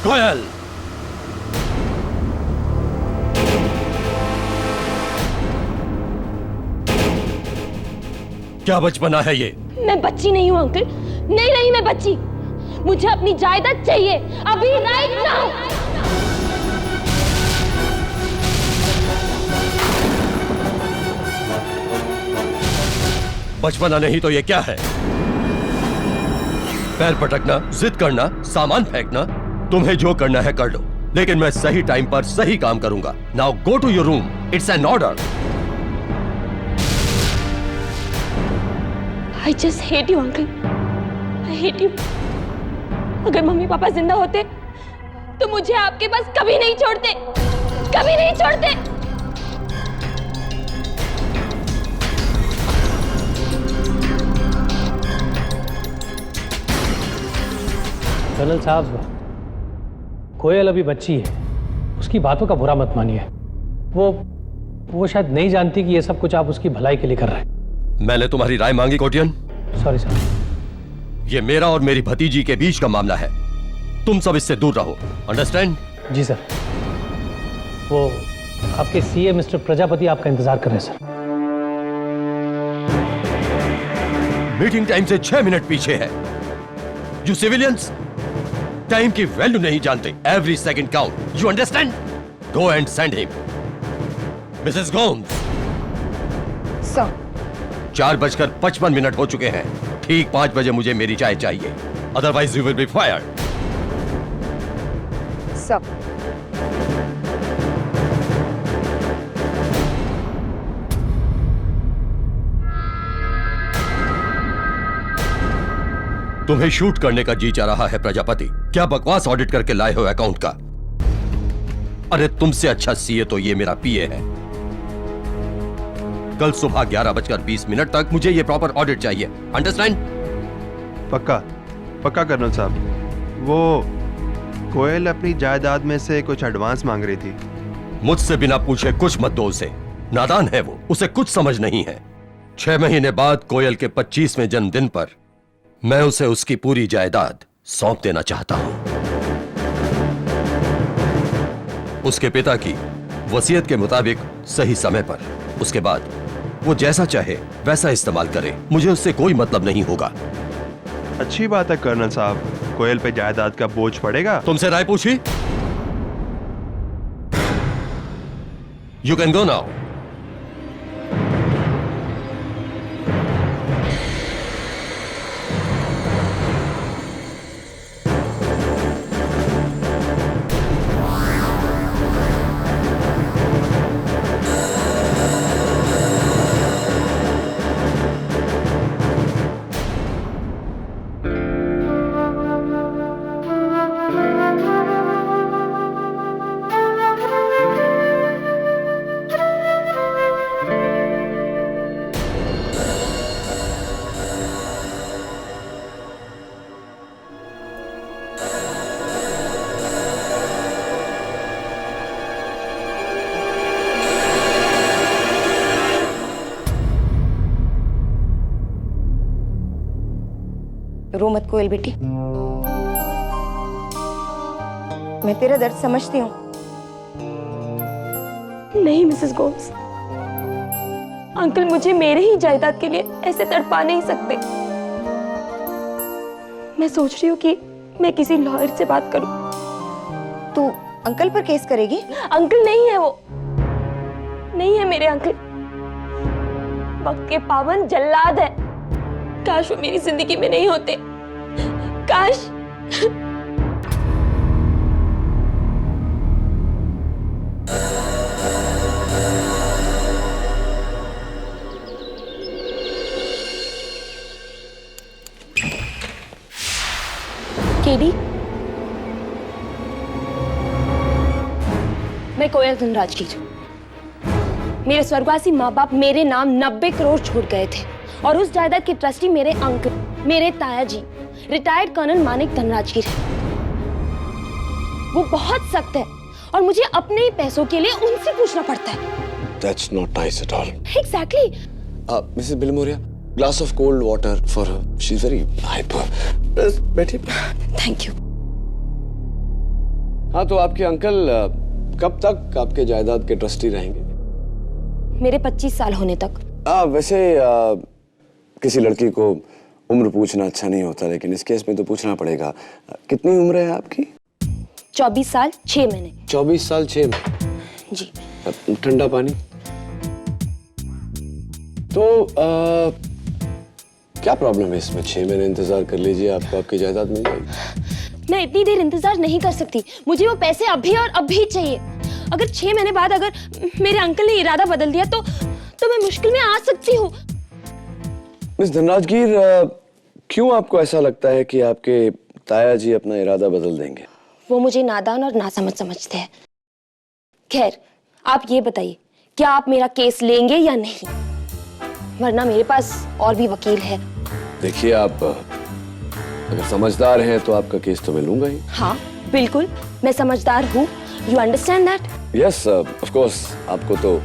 कोयल, क्या बचपना है ये? मैं बच्ची नहीं हूँ अंकल, नहीं मैं बच्ची। मुझे अपनी जायदाद चाहिए अभी, राइट नाउ। बचपना नहीं तो ये क्या है? पैर पटकना, जिद करना, सामान फेंकना, तुम्हें जो करना है कर लो, लेकिन मैं सही टाइम पर सही काम करूंगा। Now go to your room, it's an order. I just hate you, uncle. I hate you. अगर मम्मी पापा जिंदा होते तो मुझे आपके पास कभी नहीं छोड़ते, कभी नहीं छोड़ते। कर्नल साहब, कोयल अभी बच्ची है, उसकी बातों का बुरा मत मानिए। वो शायद नहीं जानती कि ये सब कुछ आप उसकी भलाई के लिए कर रहे हैं। मैंने तुम्हारी राय मांगी कोटियन। Sorry sir. ये मेरा और मेरी भतीजी के बीच का मामला है, तुम सब इससे दूर रहो, अंडरस्टैंड? जी सर। वो आपके सीए मिस्टर प्रजापति आपका इंतजार कर रहे हैं सर। मीटिंग टाइम से 6 मिनट पीछे है। यू सिविलियंस टाइम की वैल्यू नहीं जानते। Every second count, you understand? Go and send him. Mrs Gomes. Sir. 4:55 हो चुके हैं। ठीक 5 बजे मुझे मेरी चाय चाहिए, otherwise you will be fired. Sir. तुम्हें शूट करने का जी चाह रहा है प्रजापति? क्या बकवास ऑडिट करके लाए हो अकाउंट का? अरे तुमसे अच्छा सीए तो ये मेरा पीए है। कल सुबह 11:20 तक मुझे ये प्रॉपर ऑडिट चाहिए, अंडरस्टैंड? पक्का कर्नल साहब। वो कोयल अपनी जायदाद में से कुछ एडवांस मांग रही थी। मुझसे बिना पूछे कुछ मत दो उसे, नादान है वो, उसे कुछ समझ नहीं है। 6 महीने बाद कोयल के 25वें जन्मदिन पर मैं उसे उसकी पूरी जायदाद सौंप देना चाहता हूं। उसके पिता की वसीयत के मुताबिक सही समय पर। उसके बाद वो जैसा चाहे वैसा इस्तेमाल करे, मुझे उससे कोई मतलब नहीं होगा। अच्छी बात है कर्नल साहब, कोयल पे जायदाद का बोझ पड़ेगा। तुमसे राय पूछी? You can go now. रो मत कोयल बेटी, मैं तेरा दर्द समझती हूँ। नहीं मिसेस गोम्स, अंकल मुझे मेरे ही जायदाद के लिए ऐसे तड़पा नहीं सकते। मैं सोच रही हूँ कि मैं किसी लॉयर से बात करूं। तू अंकल पर केस करेगी? अंकल नहीं है वो, नहीं है मेरे अंकल, वक्त के पावन जल्लाद है। काश वो मेरी जिंदगी में नहीं होते, काश। केडी, मैं कोयल धनराजगीर। मेरे स्वर्गवासी माँ बाप मेरे नाम 90 करोड़ छोड़ गए थे और उस जायदाद के ट्रस्टी मेरे अंकल, मेरे ताया जी, रिटायर्ड कर्नल मानिक धनराजगीर है। वो बहुत सख्त है और मुझे अपने ही पैसों के लिए उनसे पूछना पड़ता है। That's not nice at all. Exactly. Mrs. Bilmoria, glass of cold water for her. She's very hyper. Best बैठिए. Thank you. हाँ, तो आपके अंकल कब तक आपके जायदाद के ट्रस्टी रहेंगे? मेरे 25 साल होने तक। वैसे किसी लड़की को उम्र पूछना अच्छा नहीं होता, लेकिन इस केस में तो पूछना पड़ेगा। कितनी उम्र है आपकी? 24 साल 6 महीने। 24 साल 6 महीने। जी। ठंडा पानी। तो क्या प्रॉब्लम है इसमें? 6 महीने इंतजार कर लीजिए, आपको आपकी जायदाद मिल जाएगी। मैं इतनी देर इंतजार नहीं कर सकती, मुझे वो पैसे अभी और अभी चाहिए। अगर 6 महीने बाद अगर मेरे अंकल ने इरादा बदल दिया तो मैं मुश्किल में आ सकती हूँ। मिस धनराजगीर, क्यों आपको ऐसा लगता है कि आपके ताया जी अपना इरादा बदल देंगे? वो मुझे नादान और नासमझ समझते हैं। खैर, आप ये बताइए, क्या आप मेरा केस लेंगे या नहीं? वरना मेरे पास और भी वकील है। देखिए, आप अगर समझदार हैं तो आपका केस तो मैं लूंगा ही। हाँ, बिल्कुल, मैं समझदार हूँ। You understand that? Yes, of course. आपको तो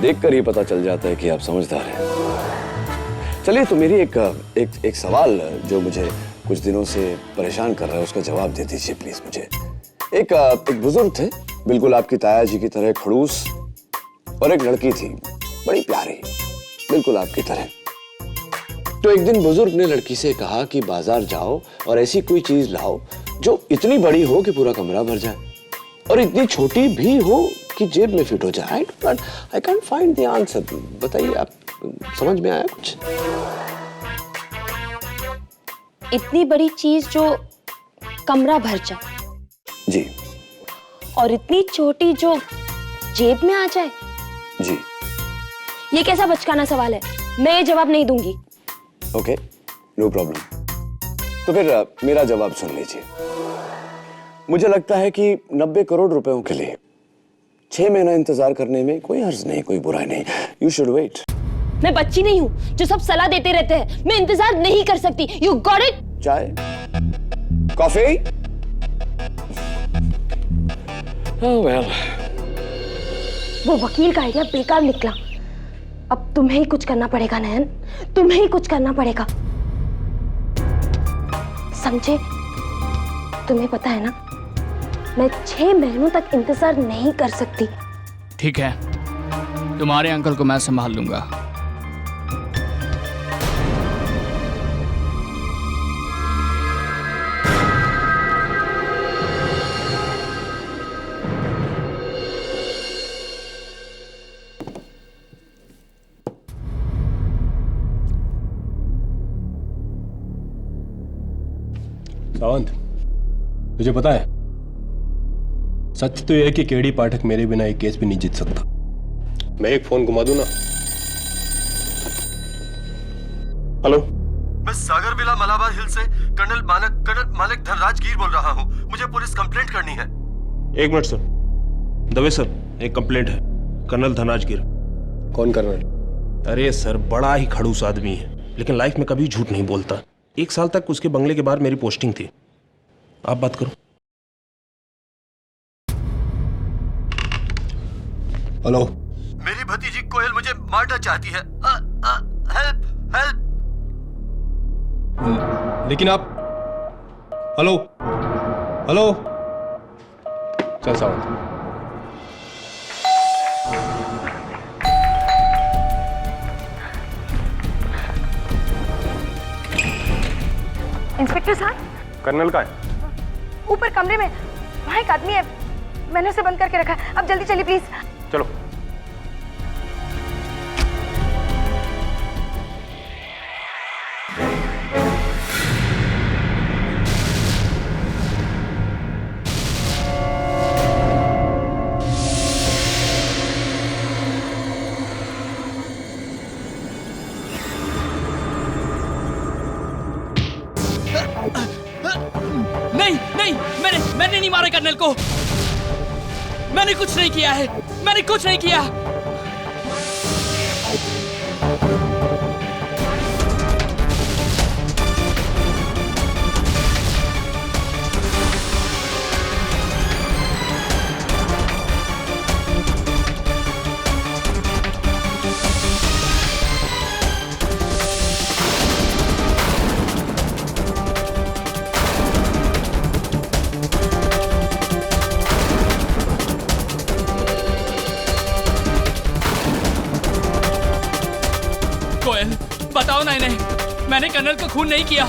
देखकर ही पता चल जाता है कि आप समझदार हैं। चलिए, तो मेरी एक सवाल जो मुझे कुछ दिनों से परेशान कर रहा है, उसका जवाब दे दीजिए प्लीज मुझे। एक बुजुर्ग थे, बिल्कुल आपकी ताया जी की तरह खड़ूस, और एक लड़की थी बड़ी प्यारी, बिल्कुल आपकी तरह। तो एक दिन बुजुर्ग ने लड़की से कहा कि बाजार जाओ और ऐसी कोई चीज लाओ जो इतनी बड़ी हो कि पूरा कमरा भर जाए, और इतनी छोटी भी हो कि जेब में फिट हो जाए। I can't find the answer. बताइए, आप समझ में आया कुछ? इतनी बड़ी चीज जो कमरा भर जाए जी। और इतनी छोटी जो जेब में आ जाए जी। ये कैसा बचकाना सवाल है? मैं ये जवाब नहीं दूंगी। Okay, no problem. तो फिर मेरा जवाब सुन लीजिए। मुझे लगता है कि 90 करोड़ रुपयों के लिए 6 महीना इंतजार करने में कोई हर्ज नहीं, कोई बुराई नहीं। You should wait. मैं बच्ची नहीं हूँ जो सब सलाह देते रहते हैं। मैं इंतजार नहीं कर सकती। You got it? चाय, कॉफी? वेल, वो वकील का आइडिया बेकार निकला। अब तुम्हें ही कुछ करना पड़ेगा नयन, तुम्हें ही कुछ करना पड़ेगा, समझे? तुम्हें पता है ना, मैं 6 महीनों तक इंतजार नहीं कर सकती। ठीक है, तुम्हारे अंकल को मैं संभाल लूंगा। सावंत, तुझे पता है, सच तो यह है कि केडी पाठक मेरे बिना एक केस भी नहीं जीत सकता। मैं एक फोन घुमा दूं ना। हेलो, मैं सागर विला मलाबार हिल से कर्नल मालिक धनराजगीर बोल रहा हूँ। मुझे पुलिस कंप्लेंट करनी है। एक मिनट सर। दवे सर, एक कंप्लेंट है, कर्नल धनराजगीर। कौन कर्नल? अरे सर, बड़ा ही खड़ूस आदमी है, लेकिन लाइफ में कभी झूठ नहीं बोलता। 1 साल तक उसके बंगले के बाहर मेरी पोस्टिंग थी। आप बात करो। हेलो, मेरी भतीजी कोयल मुझे मारना चाहती है। Help help. लेकिन आप, हेलो हेलो, चल सावंत। इंस्पेक्टर साहब, कर्नल का है? ऊपर कमरे में वहाँ एक आदमी है, मैंने उसे बंद करके रखा है। अब जल्दी चलिए प्लीज। चलो। नहीं नहीं, मैंने नहीं मारा कर्नल को। मैंने कुछ नहीं किया है, मैंने कुछ नहीं किया। ना इन्हें, मैंने कर्नल को खून नहीं किया।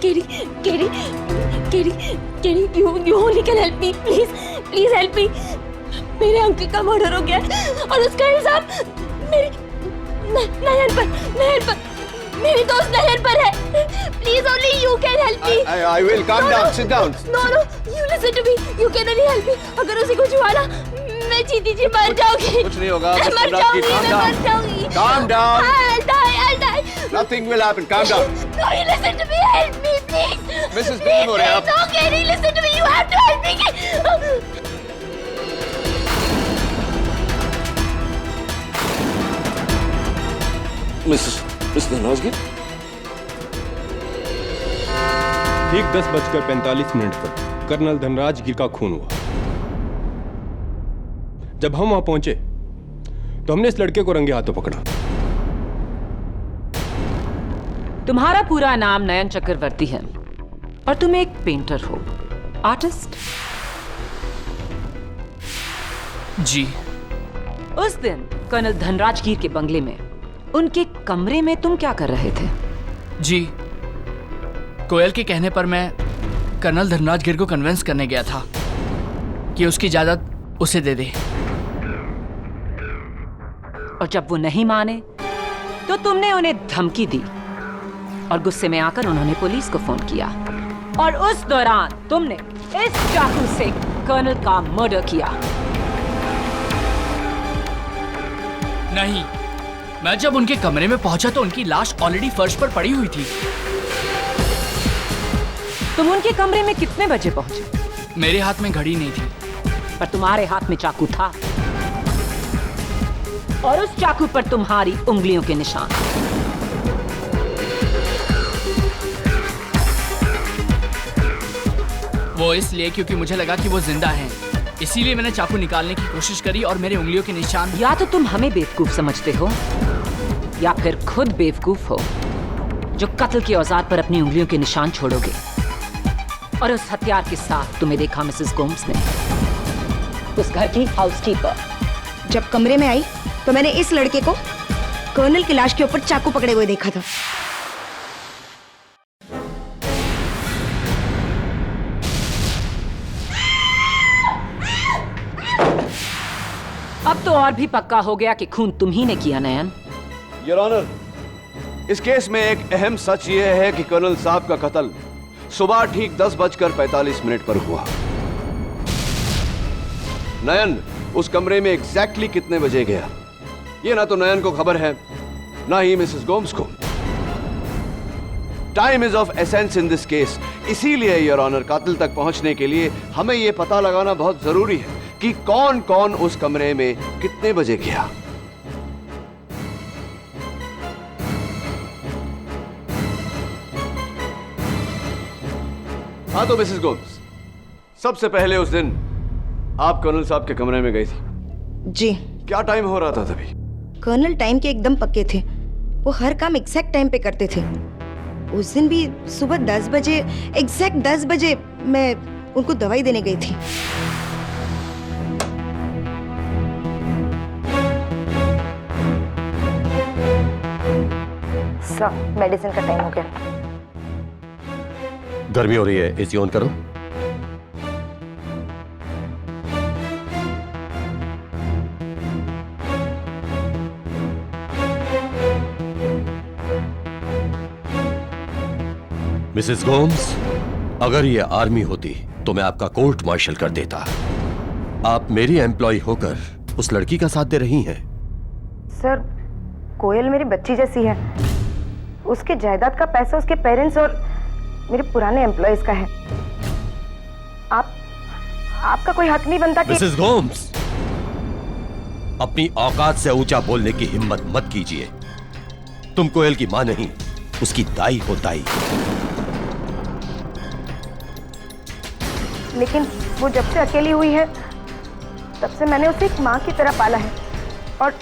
Katie, Katie, Katie, Katie, you only can help me, please help me. मेरे अंकल का मर्डर हो गया और उसका इल्जाम मेरी नयन पर, मेरी दोस्त नयन पर है. Please, only you can help me. I will. Calm down. Sit down. No, you listen to me. You can only help me. अगर उसे कुछ हुआ ना, मैं जीती जी मर जाऊंगी. कुछ नहीं होगा. मैं मर जाऊंगी. Calm down. I'll die. Nothing will happen. Calm down. No, you listen to me. Help me, please. Mrs. Bean हो रहे हैं आप. No, Katie, listen to me. You have to help me. Miss Dhanrajgir. ठीक 10:45 पर कर्नल धनराजगिर का खून हुआ. जब हम वहां पहुंचे तो हमने इस लड़के को रंगे हाथों पकड़ा. तुम्हारा पूरा नाम नयन चक्रवर्ती है और तुम एक पेंटर हो, आर्टिस्ट. जी. उस दिन कर्नल धनराजगीर के बंगले में उनके कमरे में तुम क्या कर रहे थे? जी, कोयल के कहने पर मैं कर्नल धनराजगिर को कन्विंस करने गया था कि उसकी जायदाद उसे दे दे. और जब वो नहीं माने तो तुमने उन्हें धमकी दी और गुस्से में आकर उन्होंने पुलिस को फोन किया और उस दौरान तुमने इस चाकू से कर्नल का मर्डर किया. नहीं, मैं जब उनके कमरे में पहुंचा तो उनकी लाश ऑलरेडी फर्श पर पड़ी हुई थी. तुम उनके कमरे में कितने बजे पहुंचे? मेरे हाथ में घड़ी नहीं थी. पर तुम्हारे हाथ में चाकू था और उस चाकू पर तुम्हारी उंगलियों के निशान. वो इसलिए क्योंकि मुझे लगा कि वो जिंदा हैं. इसीलिए मैंने चाकू निकालने की कोशिश करी और मेरे उंगलियों के निशान. या तो तुम हमें बेवकूफ समझते हो या फिर खुद बेवकूफ हो जो कत्ल के औजार पर अपनी उंगलियों के निशान छोड़ोगे. और उस हथियार के साथ तुम्हें देखा मिसेस गोम्स ने, उस घर की हाउसकीपर. जब कमरे में आई तो मैंने इस लड़के को कर्नल की लाश के ऊपर चाकू पकड़े हुए देखा था. अब तो और भी पक्का हो गया कि खून तुम ही ने किया नयन. योर ऑनर, इस केस में एक अहम सच ये है कि कर्नल साहब का कत्ल सुबह ठीक 10:45 पर हुआ. नयन उस कमरे में एग्जैक्टली कितने बजे गया, ये ना तो नयन को खबर है ना ही मिसेस गोम्स को. Time is of essence in this case. इसीलिए योर ऑनर, कातिल तक पहुंचने के लिए हमें यह पता लगाना बहुत जरूरी है कि कौन कौन उस कमरे में कितने बजे गया. हाँ तो मिसेस गोम्स, सबसे पहले उस दिन आप कर्नल साहब के कमरे में गई थी. जी. क्या टाइम हो रहा था तभी? कर्नल टाइम के एकदम पक्के थे. वो हर काम एग्जैक्ट टाइम पे करते थे. उस दिन भी सुबह 10 बजे, एग्जैक्ट 10 बजे मैं उनको दवाई देने गई थी. सर, मेडिसिन का टाइम हो गया. गर्मी हो रही है, एसी ऑन करो. मिसेस गोम्स, अगर ये आर्मी होती तो मैं आपका कोर्ट मार्शल कर देता. आप मेरी एम्प्लॉय होकर उस लड़की का साथ दे रही हैं. सर, कोयल मेरी बच्ची जैसी है. उसके जायदाद का पैसा उसके पेरेंट्स और मेरे पुराने एम्प्लॉयज का है. आपका कोई हक नहीं बनता कि... मिसेस गोम्स, अपनी औकात से ऊंचा बोलने की हिम्मत मत कीजिए. तुम कोयल की मां नहीं, उसकी दाई हो दाई. लेकिन वो जब से अकेली हुई है तब से मैंने उसे एक माँ की तरह पाला है. और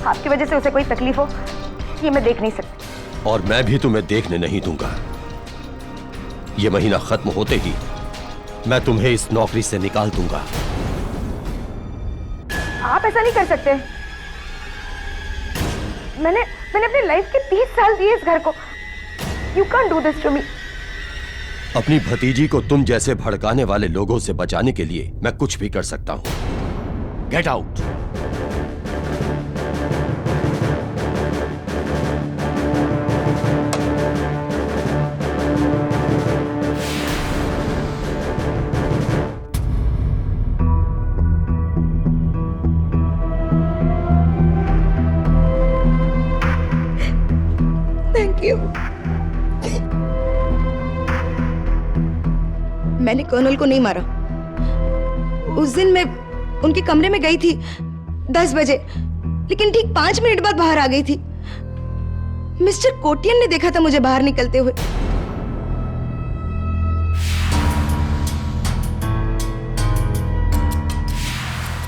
आपकी वजह से उसे कोई तकलीफ हो ये मैं देख नहीं सकती। और मैं भी तुम्हें देखने नहीं दूंगा। ये महीना खत्म होते ही मैं तुम्हें इस नौकरी से निकाल दूंगा। आप ऐसा नहीं कर सकते। मैंने अपनी लाइफ के 30 साल दिए इस घर को। You can't do this to me. अपनी भतीजी को तुम जैसे भड़काने वाले लोगों से बचाने के लिए मैं कुछ भी कर सकता हूं। Get out. Thank you. मैंने कर्नल को नहीं मारा। उस दिन मैं उनके कमरे में गई थी 10 बजे, लेकिन ठीक 5 मिनट बाद बाहर आ गई थी। मिस्टर कोटियन ने देखा था मुझे बाहर निकलते हुए।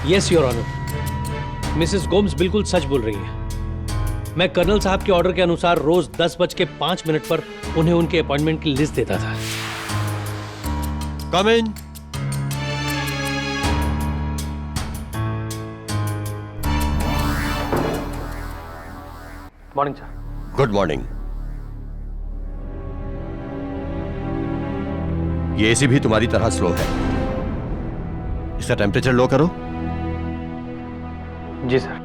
Yes your honour, Mrs Gomes बिल्कुल सच बोल रही है। मैं कर्नल साहब के ऑर्डर के अनुसार रोज 10:05 पर उन्हें उनके अपॉइंटमेंट की लिस्ट देता था। Come in. Morning sir. Good morning. ये एसी भी तुम्हारी तरह स्लो है। इसका टेम्परेचर लो करो। जी सर।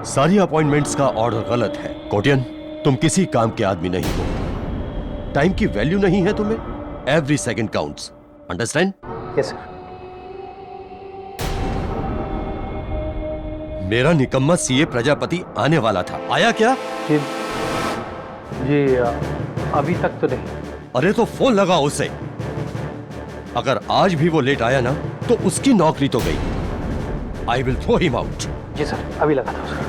सारी अपॉइंटमेंट्स का ऑर्डर गलत है। कोटियन, तुम किसी काम के आदमी नहीं हो। टाइम की वैल्यू नहीं है तुम्हें। Every second counts. Understand? Yes sir. मेरा निकम्मा सीए प्रजापति आने वाला था। आया क्या? जी अभी तक तो नहीं। अरे तो फोन लगाओ उसे। अगर आज भी वो लेट आया ना तो उसकी नौकरी तो गई। I will throw him out. जी सर, अभी लगा था उसका।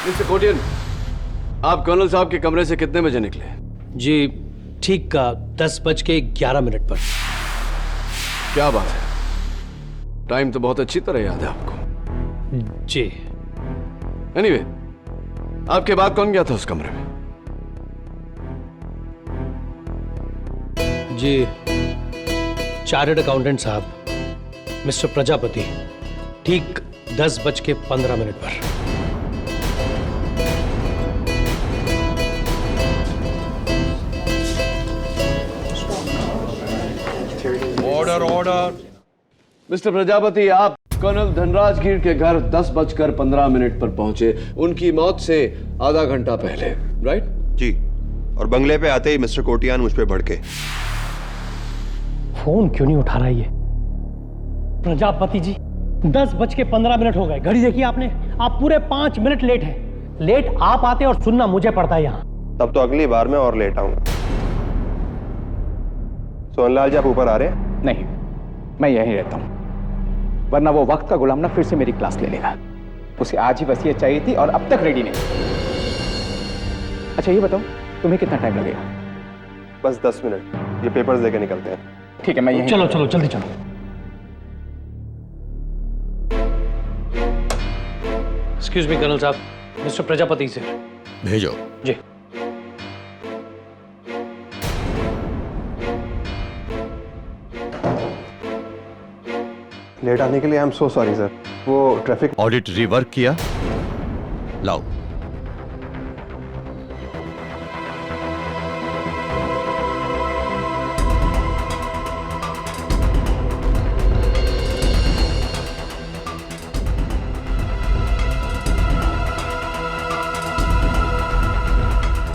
मिस्टर कोटियन, आप कर्नल साहब के कमरे से कितने बजे निकले? जी ठीक 10:11 पर। क्या बात है, टाइम तो बहुत अच्छी तरह याद है आपको। जी। एनीवे, आपके बाद कौन गया था उस कमरे में? जी चार्टर्ड अकाउंटेंट साहब मिस्टर प्रजापति, ठीक 10:15 पर। Order order. मिस्टर प्रजापति, आप कर्नल धनराज गिर के घर 10:15 पर पहुंचे, उनकी मौत से आधा घंटा पहले, राइट? जी, और बंगले पे आते ही मिस्टर कोटियान मुझ पे भड़के। फोन क्यों नहीं उठा रहा ये प्रजापति जी? 10:15 हो गए। घड़ी देखिए आपने, आप पूरे 5 मिनट लेट हैं। लेट आप आते और सुनना मुझे पड़ता है यहाँ। तब तो अगली बार मैं और लेट आऊंगा। सोहनलाल जी, आप ऊपर आ रहे हैं? नहीं, मैं यहीं रहता हूं, वरना वो वक्त का गुलाम ना फिर से मेरी क्लास ले लेगा। उसे आज ही वसीयत चाहिए थी और अब तक रेडी नहीं। अच्छा ये बताओ, तुम्हें कितना टाइम लगेगा? बस 10 मिनट, ये पेपर्स लेके निकलते हैं। ठीक है, मैं यहीं। चलो चलो जल्दी चलो। एक्सक्यूज मी कर्नल साहब, मिस्टर प्रजापति से भेजो। जी। लेट आने के लिए I am so sorry sir. वो ट्रैफिक। ऑडिट रिवर्क किया? लाओ।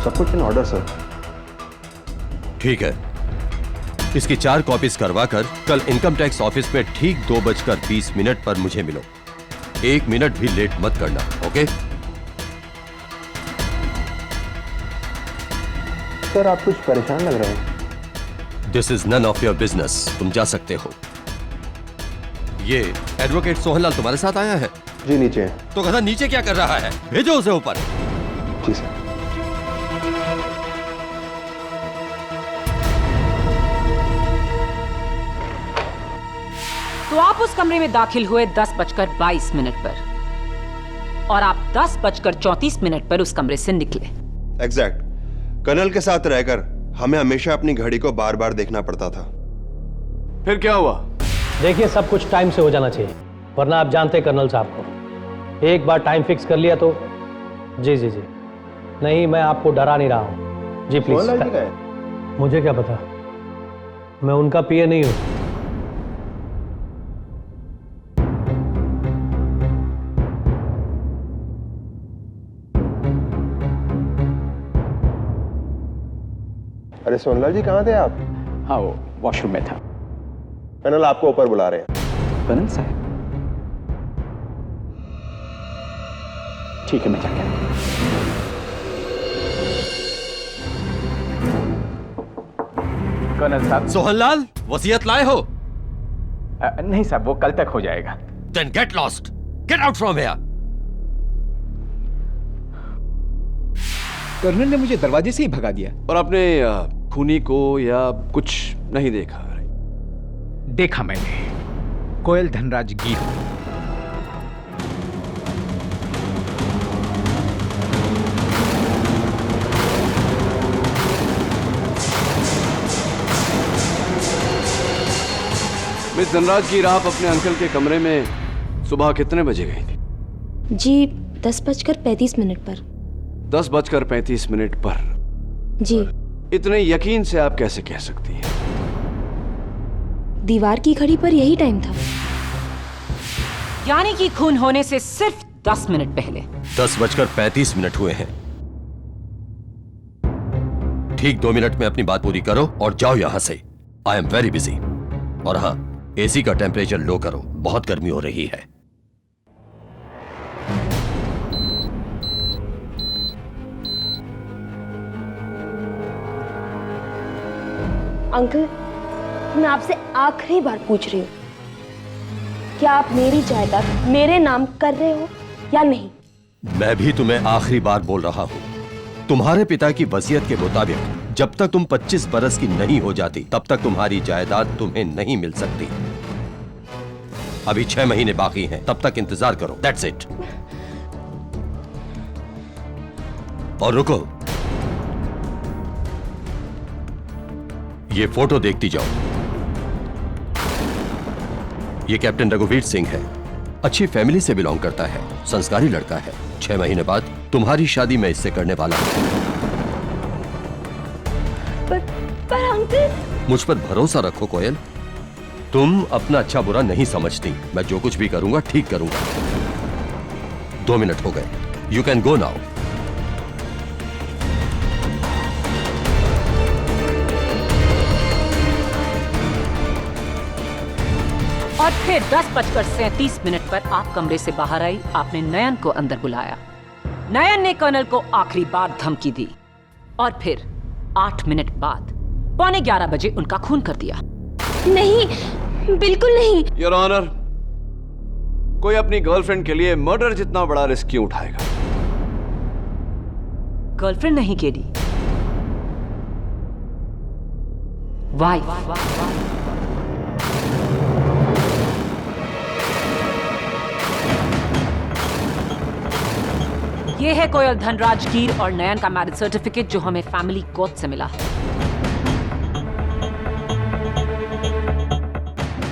सब कुछ इन ऑर्डर सर। ठीक है, इसकी 4 कॉपीज करवा कर कल इनकम टैक्स ऑफिस में ठीक 2:20 पर मुझे मिलो। 1 मिनट भी लेट मत करना, ओके? सर आप कुछ परेशान लग रहे हैं। This is none of your business. तुम जा सकते हो। ये एडवोकेट सोहनलाल तुम्हारे साथ आया है? जी नीचे है। तो गधा नीचे क्या कर रहा है? भेजो उसे ऊपर। जी सर। आप उस कमरे में दाखिल हुए 10:22 पर और आप 10:34 पर उस कमरे से निकले। एग्जैक्ट। कर्नल के साथ रहकर हमें हमेशा अपनी घड़ी को बार बार देखना पड़ता था। फिर क्या हुआ? देखिए, सब कुछ टाइम से हो जाना चाहिए, वरना आप जानते हैं कर्नल साहब को, एक बार टाइम फिक्स कर लिया तो। जी जी जी, नहीं, मैं आपको डरा नहीं रहा हूँ जी, प्लीज। मुझे क्या पता, मैं उनका पीए नहीं हूं। अरे सोनलाल जी, कहाँ थे आप? हाँ, वो वॉशरूम में था। कर्नल आपको ऊपर बुला रहे हैं। कर्नल साहब, ठीक है, मैं जाके आता हूं। कर्नल साहब। सोहनलाल, वसीयत लाए हो? नहीं साहब, वो कल तक हो जाएगा। Then get lost. Get out from here. Colonel ने मुझे दरवाजे से ही भगा दिया। और आपने खूनी को या कुछ नहीं देखा? देखा मैंने, कोयल धनराज गिर। मिस धनराज गिर, आप अपने अंकल के कमरे में सुबह कितने बजे गई थी? जी 10:35 पर। 10:35 पर? जी। इतने यकीन से आप कैसे कह सकती हैं? दीवार की घड़ी पर यही टाइम था। यानी कि खून होने से सिर्फ 10 मिनट पहले। 10:35 हुए हैं। ठीक 2 मिनट में अपनी बात पूरी करो और जाओ यहां से। I am very busy. और हाँ, एसी का टेम्परेचर लो करो, बहुत गर्मी हो रही है। अंकल, मैं आपसे आखिरी बार पूछ रही हूँ, क्या आप मेरी जायदाद मेरे नाम कर रहे हो या नहीं? मैं भी तुम्हें आखिरी बार बोल रहा हूँ, तुम्हारे पिता की वसीयत के मुताबिक जब तक तुम 25 बरस की नहीं हो जाती तब तक तुम्हारी जायदाद तुम्हें नहीं मिल सकती। अभी 6 महीने बाकी हैं, तब तक इंतजार करो। That's it. और रुको, ये फोटो देखती जाओ। ये कैप्टन रघुवीर सिंह है, अच्छी फैमिली से बिलोंग करता है, संस्कारी लड़का है। 6 महीने बाद तुम्हारी शादी मैं इससे करने वाला हूं। पर अंकल। मुझ पर भरोसा रखो कोयल, तुम अपना अच्छा बुरा नहीं समझती। मैं जो कुछ भी करूंगा ठीक करूंगा। 2 मिनट हो गए, यू कैन गो नाउ। और फिर 10:37 पर आप कमरे से बाहर आई। आपने नयन को अंदर बुलाया। नयन ने कर्नल को आखिरी बार धमकी दी और फिर 8 मिनट बाद 11:15 बजे उनका खून कर दिया। नहीं, बिल्कुल नहीं। योर ऑनर, कोई अपनी गर्लफ्रेंड के लिए मर्डर जितना बड़ा रिस्क क्यों उठाएगा? गर्लफ्रेंड नहीं केडी, वाइफ। ये है कोयल धनराज गिर और नयन का मैरिज सर्टिफिकेट जो हमें फैमिली कोर्ट से मिला है।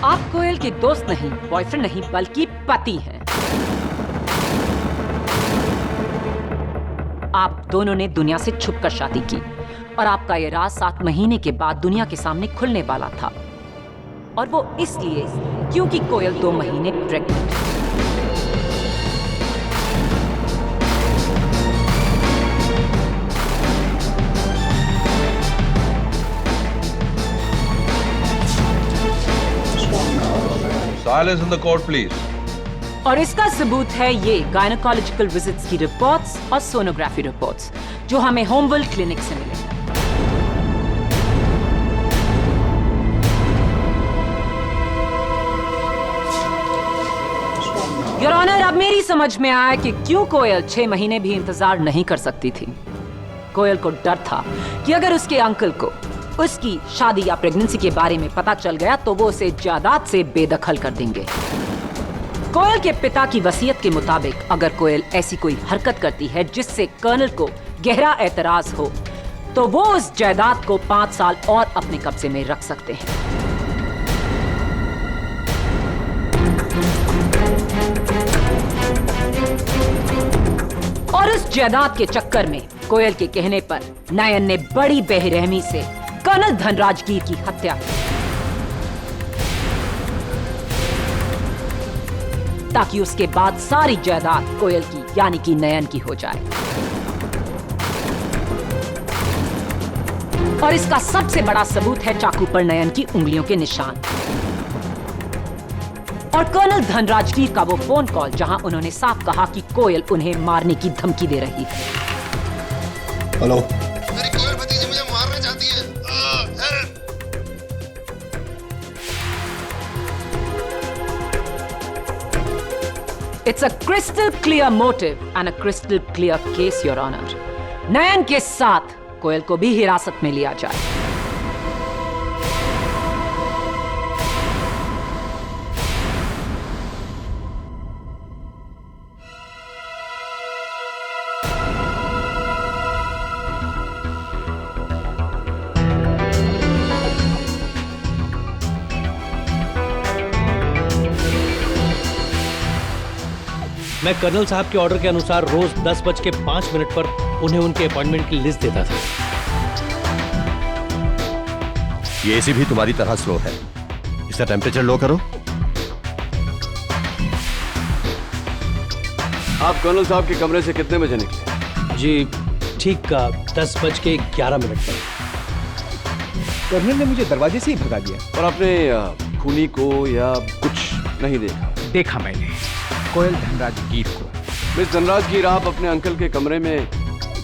आप कोयल के दोस्त नहीं, बॉयफ्रेंड नहीं, बल्कि पति हैं। आप दोनों ने दुनिया से छुपकर शादी की और आपका ये राज 7 महीने के बाद दुनिया के सामने खुलने वाला था। और वो इसलिए क्योंकि कोयल 2 महीने प्रेग्नेंट है। Silence in the court, please. और इसका सबूत है ये गायनोकोलॉजिकल विजिट्स की रिपोर्ट्स और सोनोग्राफी रिपोर्ट्स जो हमें होमवेल क्लिनिक से मिले। योर ऑनर, अब मेरी समझ में आया कि क्यों कोयल 6 महीने भी इंतजार नहीं कर सकती थी। कोयल को डर था कि अगर उसके अंकल को उसकी शादी या प्रेगनेंसी के बारे में पता चल गया तो वो उसे जायदाद से बेदखल कर देंगे। कोयल के पिता की वसीयत के मुताबिक अगर कोयल ऐसी कोई हरकत करती है जिससे कर्नल को गहरा एतराज हो तो वो उस जायदाद को 5 साल और अपने कब्जे में रख सकते हैं। और उस जायदाद के चक्कर में कोयल के कहने पर नयन ने बड़ी बेरहमी से कर्नल धनराजगीर की हत्या की ताकि उसके बाद सारी जायदाद कोयल की यानी कि नयन की हो जाए। और इसका सबसे बड़ा सबूत है चाकू पर नयन की उंगलियों के निशान और कर्नल धनराजगीर का वो फोन कॉल जहां उन्होंने साफ कहा कि कोयल उन्हें मारने की धमकी दे रही है। हेलो, मेरी कोयल भतीजी मुझे मारना चाहती है। Help! It's a crystal clear motive and a crystal clear case, Your Honor. नयन के साथ कोयल को भी हिरासत में लिया जाए। मैं कर्नल साहब के ऑर्डर के अनुसार रोज 10:05 पर उन्हें उनके अपॉइंटमेंट की लिस्ट देता था। ये एसी भी तुम्हारी तरह स्लो है, इसका टेम्परेचर लो करो। आप कर्नल साहब के कमरे से कितने बजे निकले? जी ठीक 10:11 पर। कर्नल ने मुझे दरवाजे से ही भगा दिया। और आपने खूनी को या कुछ नहीं देखा? देखा मैंने कोयल धनराजगीर को। मिस धनराजगीर, आप अपने अंकल के कमरे में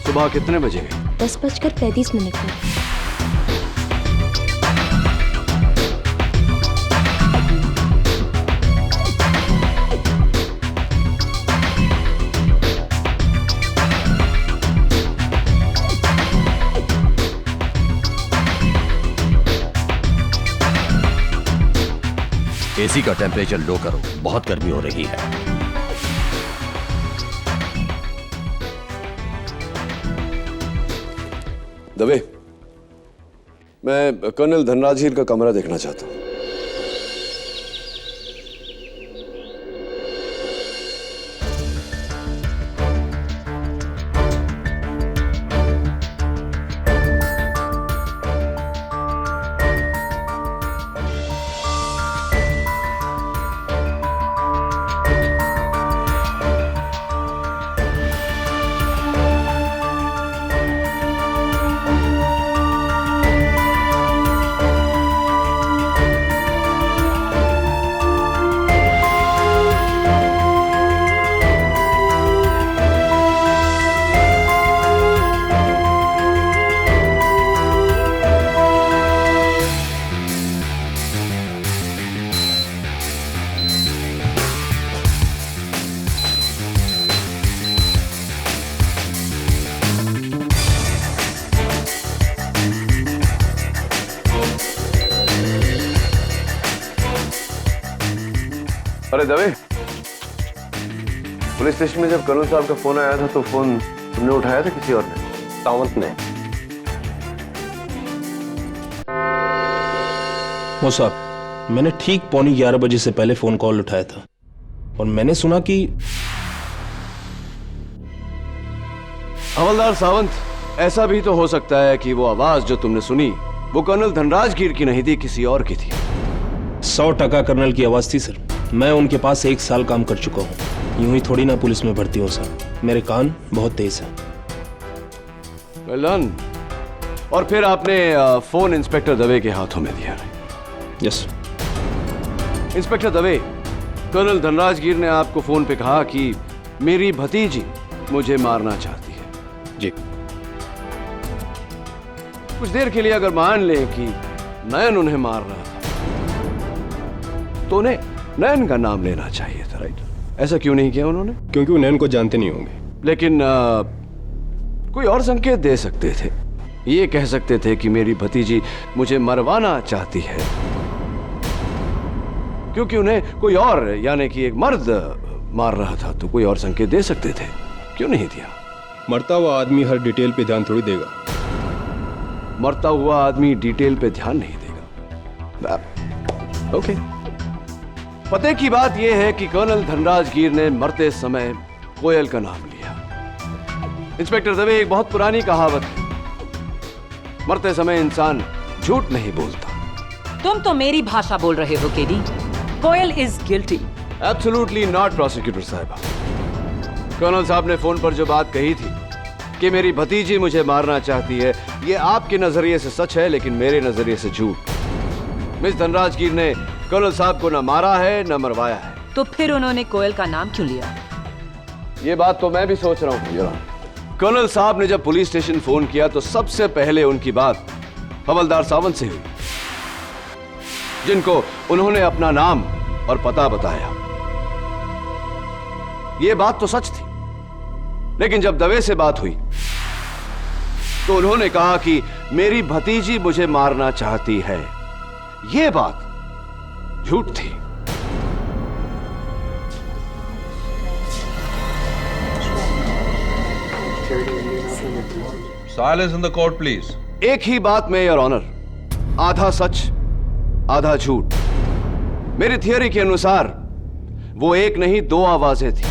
सुबह कितने बजे गए? 10:35 पर। एसी का टेम्परेचर लो करो, बहुत गर्मी हो रही है। दवे, मैं कर्नल धनराजगीर का कमरा देखना चाहता हूं। अरे दवे, पुलिस स्टेशन में जब कर्नल साहब का फोन आया था तो फोन तुमने उठाया था किसी और ने? सावंत ने। वो साहब, मैंने ठीक 11:15 से पहले फोन कॉल उठाया था और मैंने सुना कि हवलदार सावंत, ऐसा भी तो हो सकता है कि वो आवाज जो तुमने सुनी वो कर्नल धनराजगीर की नहीं थी, किसी और की थी। 100% कर्नल की आवाज थी सर। मैं उनके पास 1 साल काम कर चुका हूँ, यूं ही थोड़ी ना पुलिस में भर्ती हूँ सर। मेरे कान बहुत तेज हैं। Well done। और फिर आपने फोन इंस्पेक्टर दवे के हाथों में दिया? Yes. Inspector Dave, colonel Dhanrajgir ने आपको फोन पे कहा कि मेरी भतीजी मुझे मारना चाहती है। जी। कुछ देर के लिए अगर मान लें कि नयन उन्हें मार रहा था तो उन्हें नयन का नाम लेना चाहिए था, राइट? ऐसा क्यों नहीं किया उन्होंने? क्योंकि वो नयन को जानते नहीं होंगे। लेकिन कोई और संकेत दे सकते थे। ये कह सकते थे कि मेरी भतीजी मुझे मरवाना चाहती है, क्योंकि उन्हें कोई और यानी कि एक मर्द मार रहा था, तो कोई और संकेत दे सकते थे, क्यों नहीं दिया? मरता हुआ आदमी हर डिटेल पे ध्यान थोड़ी देगा। मरता हुआ आदमी डिटेल पे ध्यान नहीं देगा। ओके। पते की बात यह है कि कर्नल धनराज गिर ने मरते समय कोयल का नाम लिया। इंस्पेक्टर दवे, एक बहुत पुरानी कहावत है, मरते समय इंसान झूठ नहीं बोलता। तुम तो मेरी भाषा बोल रहे हो KD. Koyal is guilty. Absolutely not prosecutor साहिबा। कर्नल साहब ने फोन पर जो बात कही थी कि मेरी भतीजी मुझे मारना चाहती है, ये आपके नजरिए से सच है, लेकिन मेरे नजरिए से झूठ। मिस धनराज गिर ने कर्नल साहब को न मारा है न मरवाया है। तो फिर उन्होंने कोयल का नाम क्यों लिया? ये बात तो मैं भी सोच रहा हूँ। कर्नल साहब ने जब पुलिस स्टेशन फोन किया तो सबसे पहले उनकी बात हवलदार सावंत से हुई, जिनको उन्होंने अपना नाम और पता बताया। ये बात तो सच थी, लेकिन जब दवे से बात हुई तो उन्होंने कहा कि मेरी भतीजी मुझे मारना चाहती है। ये बात झूठ थी। Silence in the court, please. एक ही बात में योर ऑनर, आधा सच आधा झूठ। मेरी थियरी के अनुसार वो एक नहीं दो आवाजें थी,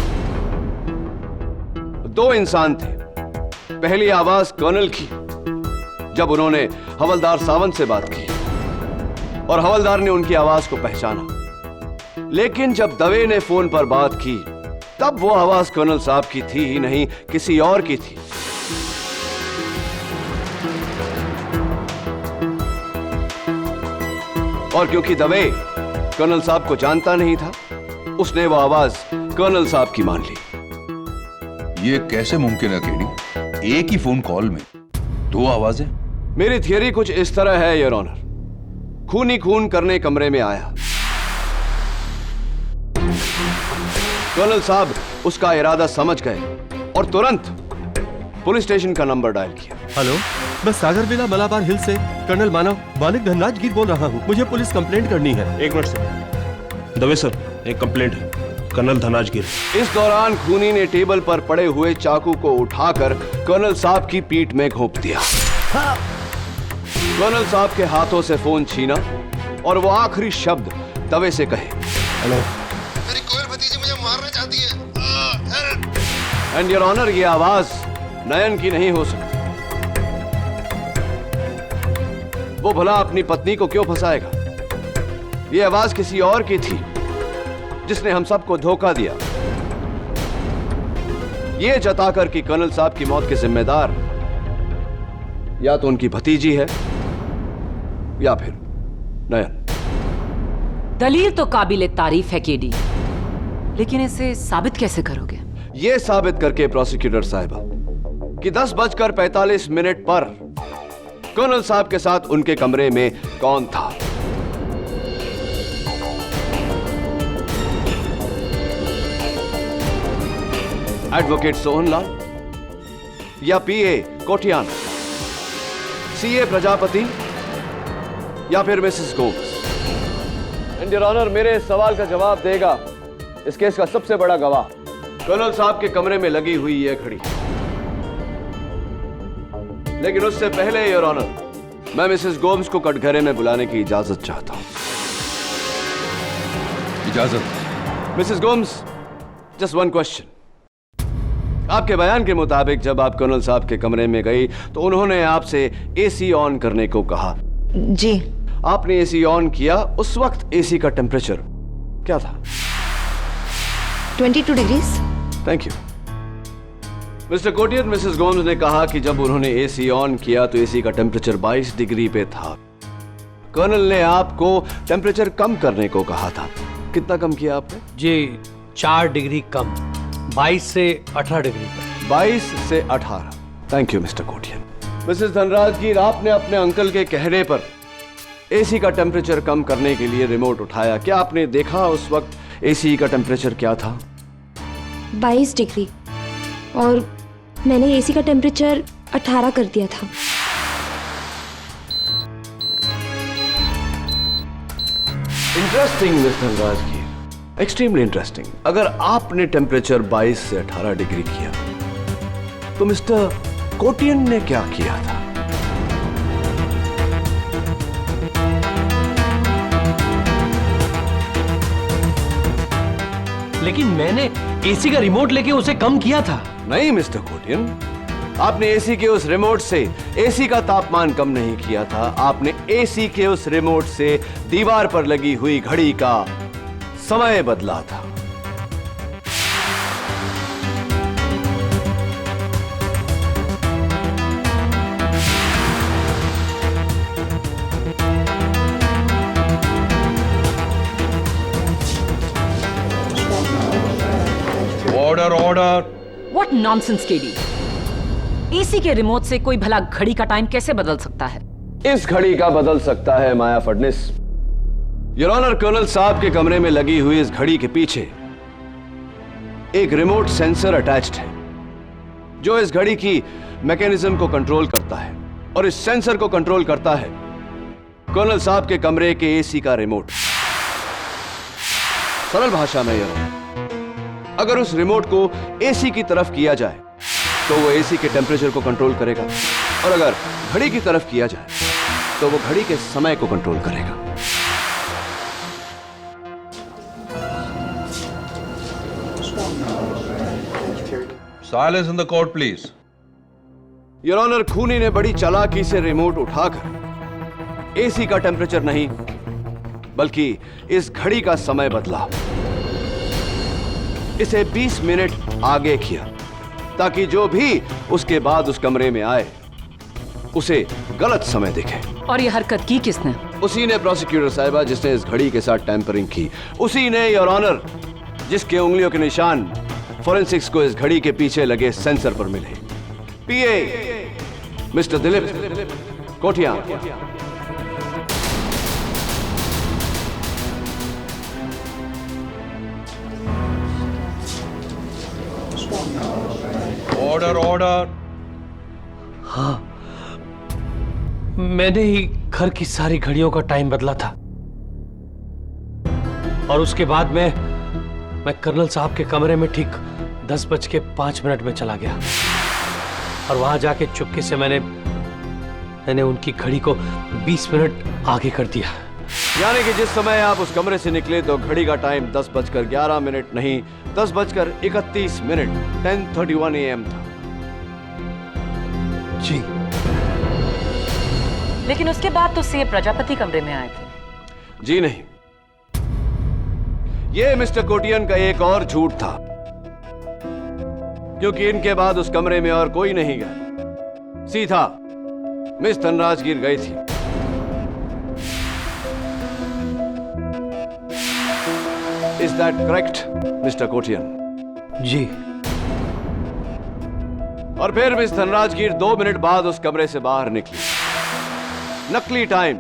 दो इंसान थे। पहली आवाज कर्नल की, जब उन्होंने हवलदार सावंत से बात की और हवलदार ने उनकी आवाज को पहचाना। लेकिन जब दवे ने फोन पर बात की तब वो आवाज कर्नल साहब की थी ही नहीं, किसी और की थी। और क्योंकि दवे कर्नल साहब को जानता नहीं था, उसने वो आवाज कर्नल साहब की मान ली। ये कैसे मुमकिन है केडी? एक ही फोन कॉल में दो आवाजें? मेरी थियरी कुछ इस तरह है योर ऑनर। खून ही खून करने कमरे में आया, कर्नल साहब उसका इरादा समझ गए और तुरंत पुलिस स्टेशन का नंबर डायल किया। हेलो, मैं सागर विला मलाबार हिल से कर्नल मानिक धनराज गिर बोल रहा हूँ। मुझे पुलिस कंप्लेंट करनी है। एक मिनट सर। दवे सर, एक कंप्लेंट है, कर्नल धनराज गिर। इस दौरान खूनी ने टेबल पर पड़े हुए चाकू को उठाकर कर्नल साहब की पीठ में घोंप दिया। कर्नल साहब के हाथों से फोन छीना और वो आखिरी शब्द दवे से कहे, हेलो, मेरी कोयल भतीजी मुझे मारना चाहती है। एंड योर ऑनर, ये आवाज नयन की नहीं हो सकती। वो भला अपनी पत्नी को क्यों फंसाएगा? ये आवाज किसी और की थी जिसने हम सबको धोखा दिया, ये जताकर कि कर्नल साहब की मौत के जिम्मेदार या तो उनकी भतीजी है या फिर नयन। दलील तो काबिले तारीफ है केडी, लेकिन इसे साबित कैसे करोगे? यह साबित करके प्रोसिक्यूटर साहिबा कि 10:45 पर कर्नल साहब के साथ उनके कमरे में कौन था। एडवोकेट सोहनलाल या पीए कोटियान, सीए प्रजापति या फिर Mrs Gomes? And your honour, मेरे सवाल का जवाब देगा इस केस का सबसे बड़ा गवाह, कर्नल साहब के कमरे में लगी हुई यह घड़ी। लेकिन उससे पहले योर ऑनर, मैं मिसेस गोम्स को कटघरे में बुलाने की इजाजत चाहता हूं। इजाजत? Mrs Gomes, just one question. आपके बयान के मुताबिक जब आप कर्नल साहब के कमरे में गई तो उन्होंने आपसे एसी ऑन करने को कहा। जी। आपने एसी ऑन किया, उस वक्त एसी का टेम्परेचर क्या था? 22 degrees. Thank you mister Kotian. Mrs Gomes ने कहा कि जब उन्होंने एसी ऑन किया तो एसी का टेम्परेचर 22 डिग्री पे था। कर्नल ने आपको टेम्परेचर कम करने को कहा था। कितना कम किया आपने? जी 4 डिग्री कम, 22 से 18 डिग्री पर। 22 से 18। Thank you mister Kotian. Mrs Dhanraj गिर, आपने अपने अंकल के कहने पर एसी का टेम्परेचर कम करने के लिए रिमोट उठाया। क्या आपने देखा उस वक्त एसी का टेम्परेचर क्या था? 22 डिग्री और मैंने एसी का टेम्परेचर 18 कर दिया था। Interesting mister Rajgir, extremely interesting. अगर आपने टेम्परेचर 22 से 18 डिग्री किया तो मिस्टर कोटियन ने क्या किया था? लेकिन मैंने एसी का रिमोट लेके उसे कम किया था। नहीं मिस्टर कोटियन, आपने एसी के उस रिमोट से एसी का तापमान कम नहीं किया था, आपने एसी के उस रिमोट से दीवार पर लगी हुई घड़ी का समय बदला था। Order order. What nonsense KD. AC के रिमोट से कोई भला घड़ी का टाइम कैसे बदल सकता है? इस घड़ी का बदल सकता है माया फडनिस। योर ऑनर, कर्नल साहब के कमरे में लगी हुई इस घड़ी के पीछे एक रिमोट सेंसर अटैच्ड है जो इस घड़ी की मैकेनिज्म को कंट्रोल करता है, और इस सेंसर को कंट्रोल करता है कर्नल साहब के कमरे के एसी का रिमोट। सरल भाषा में योर ऑनर, अगर उस रिमोट को एसी की तरफ किया जाए तो वो एसी के टेम्परेचर को कंट्रोल करेगा, और अगर घड़ी की तरफ किया जाए तो वो घड़ी के समय को कंट्रोल करेगा। Silence in the court please. Your honour, खूनी ने बड़ी चालाकी से रिमोट उठाकर एसी का टेम्परेचर नहीं बल्कि इस घड़ी का समय बदला, इसे 20 मिनट आगे किया ताकि जो भी उसके बाद उस कमरे में आए उसे गलत समय दिखे। और ये हरकत की किसने? उसी ने प्रोसिक्यूटर साहिबा जिसने इस घड़ी के साथ टैंपरिंग की, उसी ने योर ऑनर जिसके उंगलियों के निशान फॉरेंसिक्स को इस घड़ी के पीछे लगे सेंसर पर मिले। PA mister Dilip Kotian. Order order. हाँ, मैंने ही घर की सारी घड़ियों का टाइम बदला था, और उसके बाद मैं कर्नल साहब के कमरे में ठीक 10:05 में चला गया, और वहां जाके चुपके से मैंने उनकी घड़ी को 20 मिनट आगे कर दिया। यानी कि जिस समय आप उस कमरे से निकले तो घड़ी का टाइम 10:11 नहीं 10:31 10:31 AM था। जी। लेकिन उसके बाद तो सीए प्रजापति कमरे में आए थे। जी नहीं, यह मिस्टर कोटियन का एक और झूठ था, क्योंकि इनके बाद उस कमरे में और कोई नहीं गया, सीधा मिस धनराजगीर गई थी। Is that correct mister Kotian? जी। और फिर मिस धनराजगीर 2 मिनट बाद उस कमरे से बाहर निकली। नकली टाइम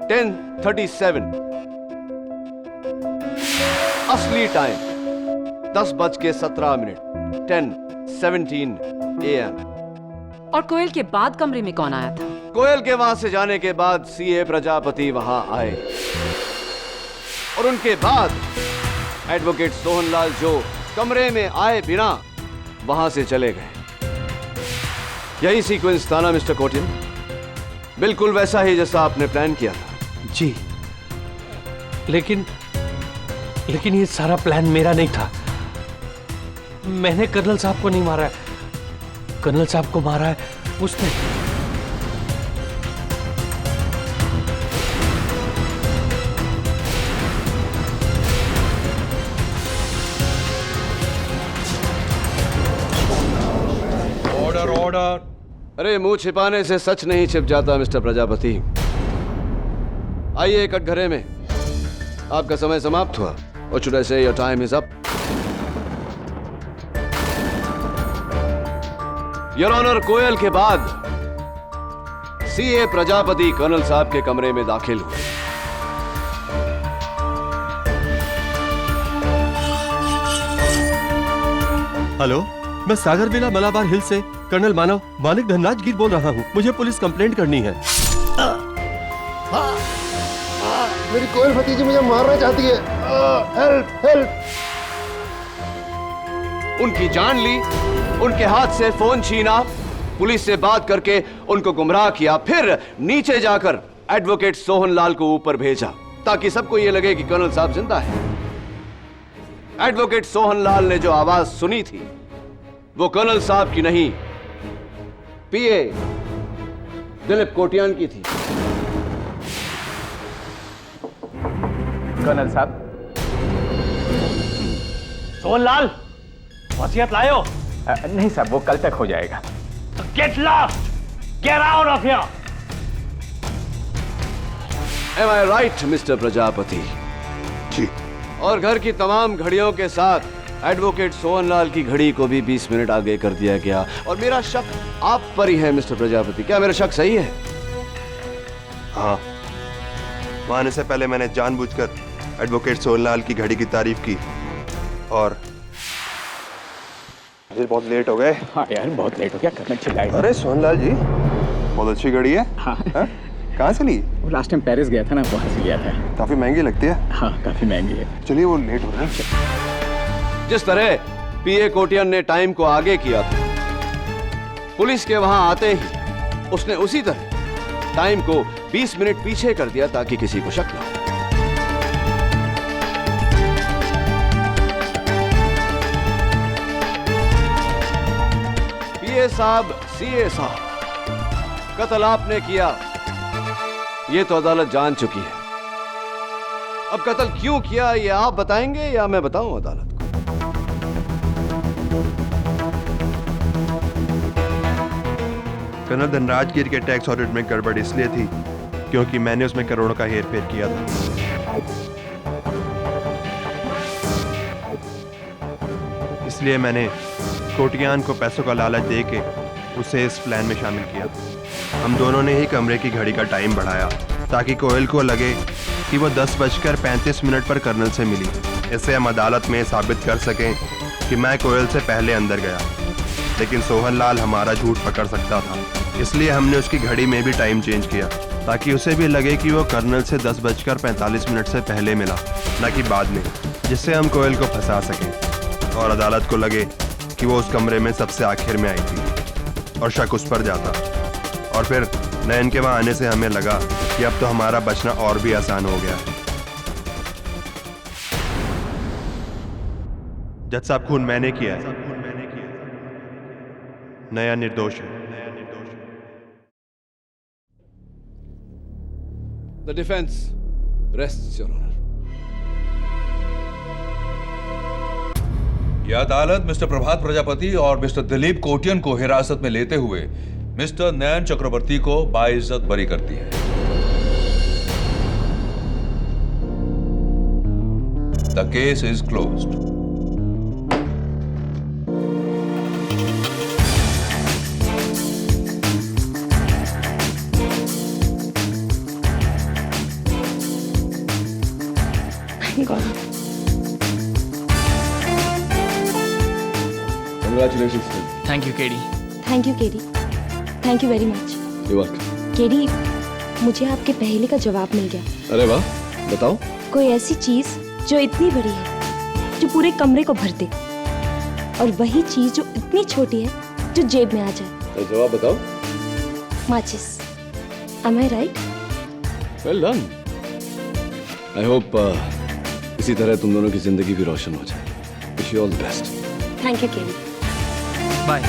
10:37, असली टाइम 10:17 10:17 AM। और कोयल के बाद कमरे में कौन आया था? कोयल के वहां से जाने के बाद सीए प्रजापति वहां आए, और उनके बाद एडवोकेट सोहनलाल जो कमरे में आए बिना वहां से चले गए। यही सीक्वेंस था ना मिस्टर कोटियन? बिल्कुल वैसा ही जैसा आपने प्लान किया था। जी, लेकिन ये सारा प्लान मेरा नहीं था। मैंने कर्नल साहब को नहीं मारा है, कर्नल साहब को मारा है उसने। Order order. अरे मुंह छिपाने से सच नहीं छिप जाता मिस्टर प्रजापति। आइए कटघरे में। आपका समय समाप्त हुआ। और should I say your time is up? Your honour, Koyal के बाद सीए प्रजापति कर्नल साहब के कमरे में दाखिल हुए। हेलो, मैं सागर विला मलाबार हिल से कर्नल मानिक धनराजगीर बोल रहा हूँ। मुझे पुलिस कंप्लेंट करनी है। मेरी कोयल भतीजी मुझे मारना चाहती है। Help help. उनकी जान ली, उनके हाथ से फोन छीना, पुलिस से बात करके उनको गुमराह किया, फिर नीचे जाकर एडवोकेट सोहनलाल को ऊपर भेजा ताकि सबको यह लगे कि कर्नल साहब जिंदा है। एडवोकेट सोहनलाल ने जो आवाज सुनी थी वो कर्नल साहब की नहीं, पीए दिलीप कोटियान की थी। कर्नल साहब। सोहनलाल, वसीयत लाए हो? नहीं साहब, वो कल तक हो जाएगा। Get lost, get out of here. Am I right, mister Prajapati? जी। और घर की तमाम घड़ियों के साथ एडवोकेट सोहनलाल की घड़ी को भी 20 मिनट आगे कर दिया गया। और मेरा शक आप पर ही है मिस्टर प्रजापति, क्या मेरा शक सही है? हाँ, वहां आने से पहले मैंने जानबूझकर एडवोकेट सोहनलाल की घड़ी की तारीफ की और मुझे बहुत लेट हो गए। हाँ यार, बहुत लेट हो गया। कर्नल चिल्लाए। अरे सोहनलाल जी, बहुत अच्छी घड़ी है। हाँ। कहाँ से ली? वो लास्ट टाइम पेरिस गया था ना, वहाँ से लिया था। काफी महंगी लगती है। हाँ, काफी महंगी है। चलिए, वो लेट हो रहा है। जिस तरह पीए कोटियन ने टाइम को आगे किया था, पुलिस के वहां आते ही उसने उसी तरह टाइम को 20 मिनट पीछे कर दिया ताकि किसी को शक न हो। पीए साहब, सीए साहब, कत्ल आपने किया ये तो अदालत जान चुकी है। अब कत्ल क्यों किया ये आप बताएंगे या मैं बताऊं अदालत को? कर्नल धनराज गिर के टैक्स ऑडिट में गड़बड़ इसलिए थी क्योंकि मैंने उसमें करोड़ों का हेरफेर किया था। इसलिए मैंने कोटियान को पैसों का लालच देके उसे इस प्लान में शामिल किया। हम दोनों ने ही कमरे की घड़ी का टाइम बढ़ाया ताकि कोयल को लगे कि वो 10:35 पर कर्नल से मिली। इससे हम अदालत में साबित कर सकें कि मैं कोयल से पहले अंदर गया, लेकिन सोहनलाल हमारा झूठ पकड़ सकता था। इसलिए हमने उसकी घड़ी में भी टाइम चेंज किया ताकि उसे भी लगे कि वो कर्नल से 10:45 से पहले मिला, न कि बाद में, जिससे हम कोयल को फंसा सकें और अदालत को लगे कि वो उस कमरे में सबसे आखिर में आई थी और शक उस पर जाता। और फिर नयन के वहां आने से हमें लगा कि अब तो हमारा बचना और भी आसान हो गया। जज साहब, खून मैंने किया है, नया निर्दोष है। The defense rests, Your Honor. यह अदालत मिस्टर प्रभात प्रजापति और मिस्टर दिलीप कोटियन को हिरासत में लेते हुए मिस्टर नयन चक्रवर्ती को बाइज्जत बरी करती है। The case is closed. Congratulations. Thank you KD. Thank you KD, thank you very much. You're welcome. KD, मुझे आपके पहेली का जवाब मिल गया। अरे वाह, बताओ। कोई ऐसी चीज जो इतनी बड़ी है जो पूरे कमरे को भर दे, और वही चीज जो इतनी छोटी है जो जेब में आ जाए। तो जवाब बताओ। माचिस। Am I right? Well done. I hope इसी तरह तुम दोनों की जिंदगी भी रोशन हो जाए। Wish you all the best. Thank you, KD. Bye.